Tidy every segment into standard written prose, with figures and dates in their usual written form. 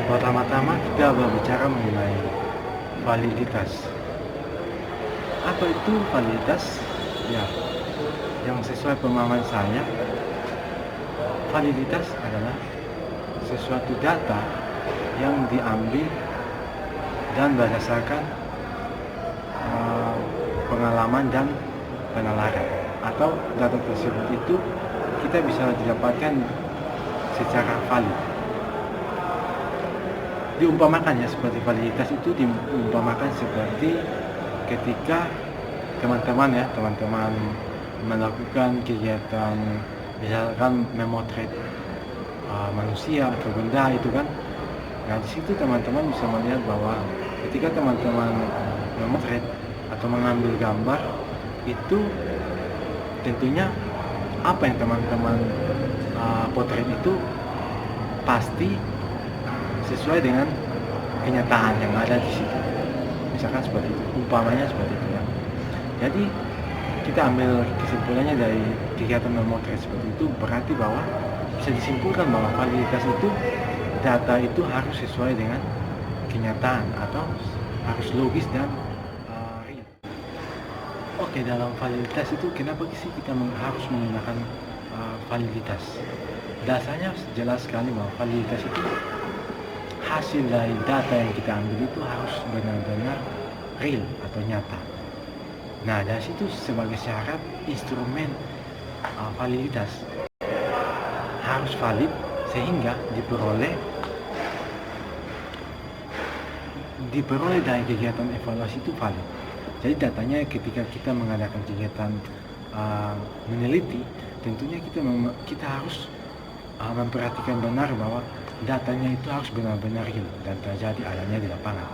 Pertama-tama kita berbicara mengenai validitas. Apa itu validitas? Ya, yang sesuai pemahaman saya, validitas adalah sesuatu data yang diambil dan berdasarkan pengalaman dan penalaran, atau data tersebut itu kita bisa didapatkan secara valid. Diumpamakan ya, seperti validitas itu diumpamakan seperti ketika teman-teman melakukan kegiatan misalkan memotret manusia atau benda itu kan. Nah, di situ teman-teman bisa melihat bahwa ketika teman-teman memotret atau mengambil gambar itu tentunya apa yang teman-teman potret itu pasti sesuai dengan kenyataan yang ada di situ. Misalkan seperti itu, umpamanya seperti itu ya. Jadi kita ambil kesimpulannya dari kegiatan memotret seperti itu, berarti bahwa bisa disimpulkan bahwa validitas itu, data itu harus sesuai dengan kenyataan atau harus logis dan real. Dalam validitas itu kenapa sih kita harus menggunakan validitas? Dasarnya jelas sekali bahwa validitas itu hasil dari data yang kita ambil itu harus benar-benar real atau nyata. Nah, dari situ sebagai syarat instrumen validitas harus valid sehingga diperoleh dari kegiatan evaluasi itu valid. Jadi datanya ketika kita mengadakan kegiatan meneliti, tentunya kita harus memperhatikan benar bahwa datanya itu harus benar-benar real dan terjadi adanya di lapangan.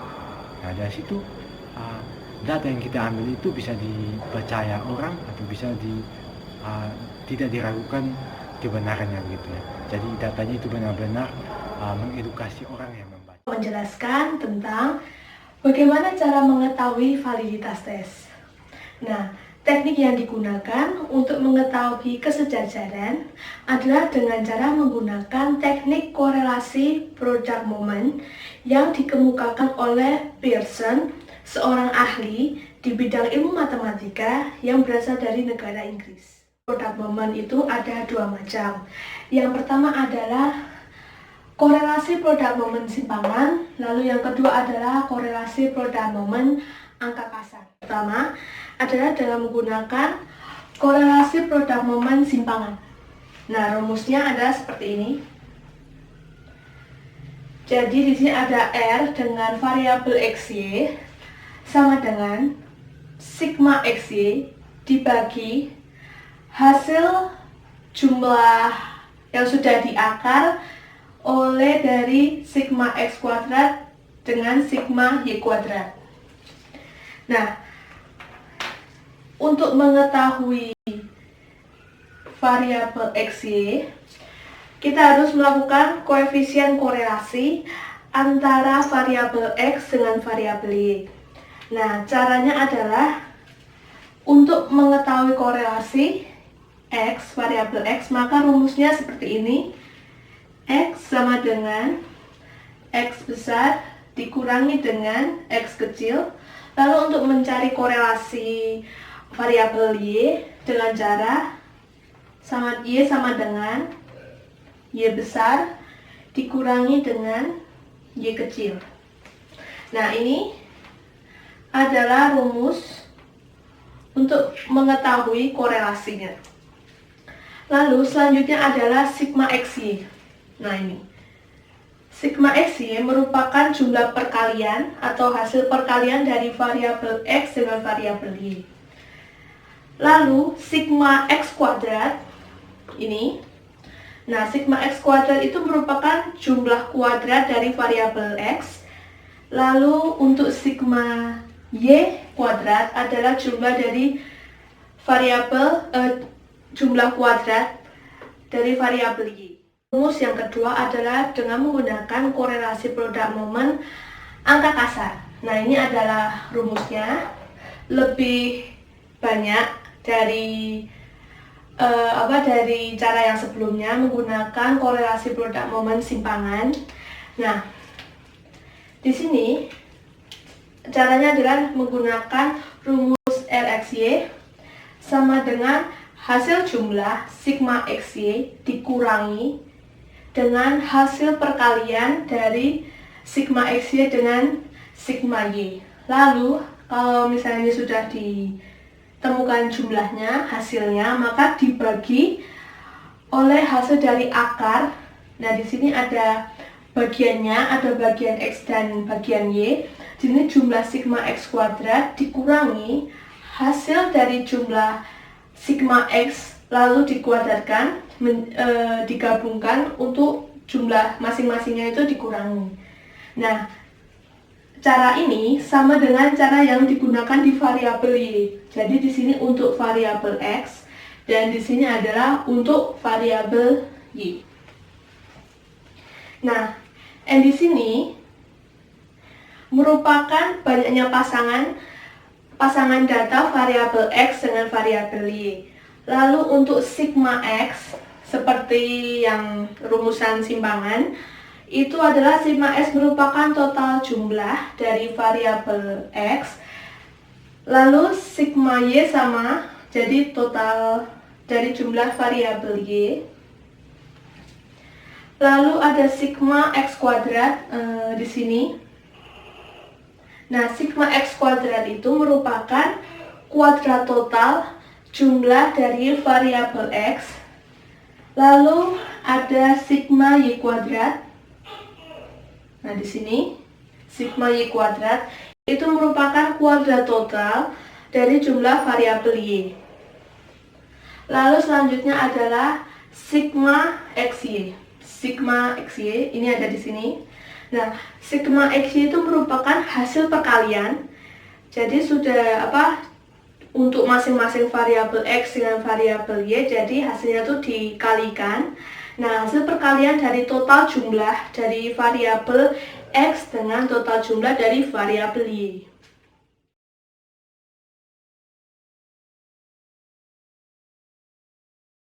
Nah, dari situ data yang kita ambil itu bisa dipercaya orang atau bisa tidak diragukan kebenarannya gitu ya. Jadi datanya itu benar-benar mengedukasi orang yang membaca. Menjelaskan tentang bagaimana cara mengetahui validitas tes. Nah, teknik yang digunakan untuk mengetahui kesejajaran adalah dengan cara menggunakan teknik korelasi product moment yang dikemukakan oleh Pearson, seorang ahli di bidang ilmu matematika yang berasal dari negara Inggris. Product moment itu ada dua macam. Yang pertama adalah korelasi product moment simpangan, lalu yang kedua adalah korelasi product moment angka kasar. Pertama adalah dalam menggunakan korelasi product moment simpangan. Nah, rumusnya adalah seperti ini. Jadi di sini ada R dengan variabel XY sama dengan sigma XY dibagi hasil jumlah yang sudah diakar oleh dari sigma X kuadrat dengan sigma Y kuadrat. Nah, untuk mengetahui variabel XY, kita harus melakukan koefisien korelasi antara variabel X dengan variabel Y. Nah, caranya adalah untuk mengetahui korelasi X, variabel X, maka rumusnya seperti ini. X sama dengan X besar dikurangi dengan X kecil. Lalu untuk mencari korelasi variabel Y dengan cara Y sama dengan Y besar dikurangi dengan Y kecil. Nah, ini adalah rumus untuk mengetahui korelasinya. Lalu selanjutnya adalah sigma XY. Nah, ini sigma XY merupakan jumlah perkalian atau hasil perkalian dari variabel X dengan variabel Y. Lalu sigma X kuadrat ini. Nah, sigma X kuadrat itu merupakan jumlah kuadrat dari variabel X. Lalu untuk sigma Y kuadrat adalah jumlah dari variabel jumlah kuadrat dari variabel Y. Rumus yang kedua adalah dengan menggunakan korelasi product moment angka kasar. Nah, ini adalah rumusnya. Lebih banyak dari dari cara yang sebelumnya menggunakan korelasi produk momen simpangan. Nah, di sini caranya adalah menggunakan rumus RXY sama dengan hasil jumlah sigma XY dikurangi dengan hasil perkalian dari sigma XY dengan sigma Y. Lalu kalau misalnya sudah ditemukan jumlahnya, hasilnya, maka dibagi oleh hasil dari akar. Nah, di sini ada bagiannya, ada bagian X dan bagian Y. Di sini jumlah sigma X kuadrat dikurangi hasil dari jumlah sigma X lalu dikuadratkan, digabungkan untuk jumlah masing-masingnya itu dikurangi. Nah, cara ini sama dengan cara yang digunakan di variabel Y. Jadi di sini untuk variabel X dan di sini adalah untuk variabel Y. Nah, N di sini merupakan banyaknya pasangan data variabel X dengan variabel Y. Lalu untuk sigma X seperti yang rumusan simpangan itu adalah sigma X merupakan total jumlah dari variabel X. Lalu sigma Y sama, jadi total dari jumlah variabel Y. Lalu ada sigma X kuadrat di sini. Nah, sigma X kuadrat itu merupakan kuadrat total jumlah dari variabel X. Lalu ada sigma Y kuadrat. Nah, di sini sigma Y kuadrat itu merupakan kuadrat total dari jumlah variabel Y. Lalu selanjutnya adalah sigma XY. Sigma XY ini ada di sini. Nah, sigma XY itu merupakan hasil perkalian. Jadi sudah untuk masing-masing variabel X dengan variabel Y, jadi hasilnya itu dikalikan. Nah, hasil perkalian dari total jumlah dari variabel X dengan total jumlah dari variabel Y.